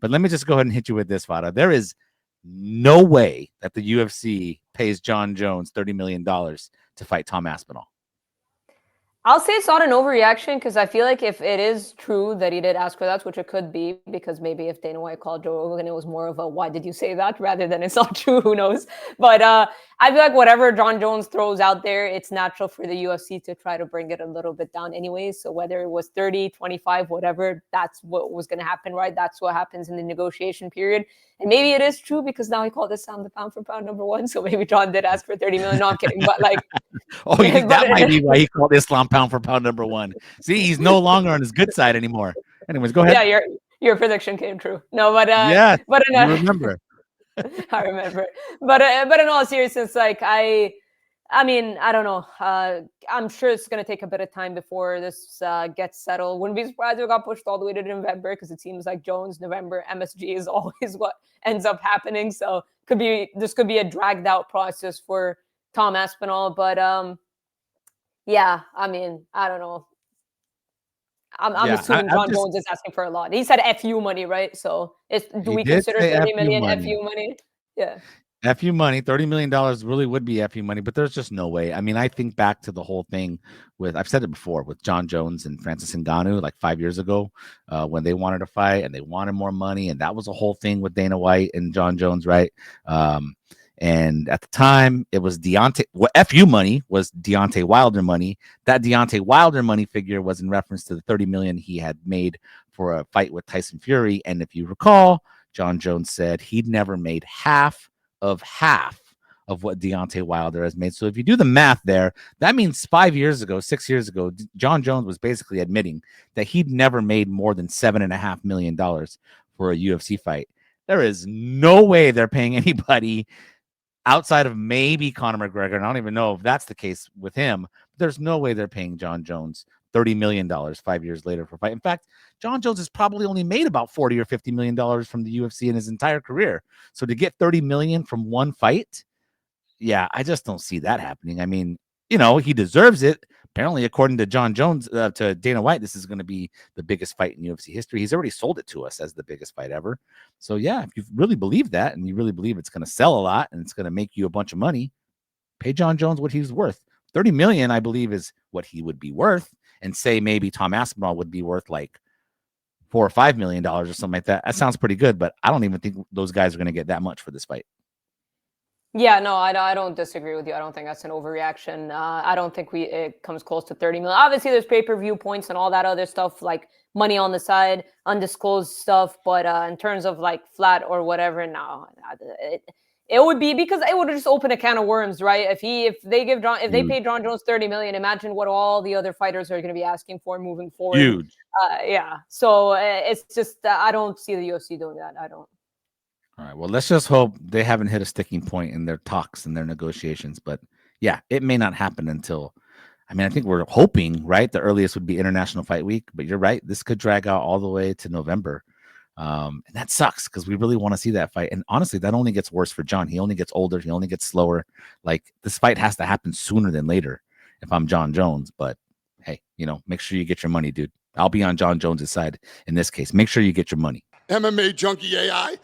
But let me just go ahead and hit you with this, Farah. There is no way that the UFC pays Jon Jones $30 million to fight Tom Aspinall. I'll say it's not an overreaction because I feel like if it is true that he did ask for that, which it could be, because maybe if Dana White called Joe Rogan, it was more of a why did you say that rather than it's not true, who knows. But I feel like whatever Jon Jones throws out there, it's natural for the UFC to try to bring it a little bit down anyways. So whether it was 30, 25, whatever, that's what was going to happen, right? That's what happens in the negotiation period. And maybe it is true because now he called this the pound for pound #1. So maybe Jon did ask for 30 million. No, I'm kidding. But like, oh, you think that might be why he called Islam pound for pound #1. See, he's no longer on his good side anymore. Anyways, go ahead. Yeah, your prediction came true. No, but yeah, but you remember. I remember. But in all seriousness, like I mean, I don't know. I'm sure it's going to take a bit of time before this gets settled. Wouldn't be surprised if it got pushed all the way to November because it seems like Jones, November, MSG is always what ends up happening. So this could be a dragged out process for Tom Aspinall. But yeah, I mean, I don't know. I'm assuming Jon Jones is asking for a lot. He said FU money, right? So do we consider 30 million FU money? Yeah. FU money, $30 million really would be FU money, but there's just no way. I mean, I think back to the whole thing with, I've said it before, with Jon Jones and Francis Ngannou like 5 years ago when they wanted to fight and they wanted more money. And that was a whole thing with Dana White and Jon Jones, right? And at the time, it was FU money was Deontay Wilder money. That Deontay Wilder money figure was in reference to the $30 million he had made for a fight with Tyson Fury. And if you recall, Jon Jones said he'd never made half of what Deontay Wilder has made. So if you do the math there, that means 6 years ago, Jon Jones was basically admitting that he'd never made more than $7.5 million for a UFC fight. There is no way they're paying anybody outside of maybe Conor McGregor, and I don't even know if that's the case with him. There's no way they're paying Jon Jones $30 million 5 years later for a fight. In fact, Jon Jones has probably only made about $40 or $50 million from the UFC in his entire career. So to get $30 million from one fight, yeah, I just don't see that happening. I mean, you know, he deserves it. Apparently, according to Jon Jones, to Dana White, this is going to be the biggest fight in UFC history. He's already sold it to us as the biggest fight ever. So, yeah, if you really believe that and you really believe it's going to sell a lot and it's going to make you a bunch of money, pay Jon Jones what he's worth. $30 million, I believe, is what he would be worth. And say maybe Tom Aspinall would be worth like $4 or $5 million or something like that. That sounds pretty good, but I don't even think those guys are going to get that much for this fight. Yeah, no, I don't disagree with you. I don't think that's an overreaction. I don't think it comes close to 30 million. Obviously, there's pay-per-view points and all that other stuff, like money on the side, undisclosed stuff. But in terms of like flat or whatever, no, it would be because it would just open a can of worms, right? If they pay Jon Jones 30 million, imagine what all the other fighters are going to be asking for moving forward. Huge. Yeah. So it's just I don't see the UFC doing that. I don't. All right. Well, let's just hope they haven't hit a sticking point in their talks and their negotiations. But yeah, it may not happen until, I mean, I think we're hoping, right? The earliest would be International Fight Week, but you're right. This could drag out all the way to November. And that sucks because we really want to see that fight. And honestly, that only gets worse for Jon. He only gets older. He only gets slower. Like this fight has to happen sooner than later if I'm Jon Jones. But hey, you know, make sure you get your money, dude. I'll be on Jon Jones's side in this case. Make sure you get your money. MMA Junkie AI.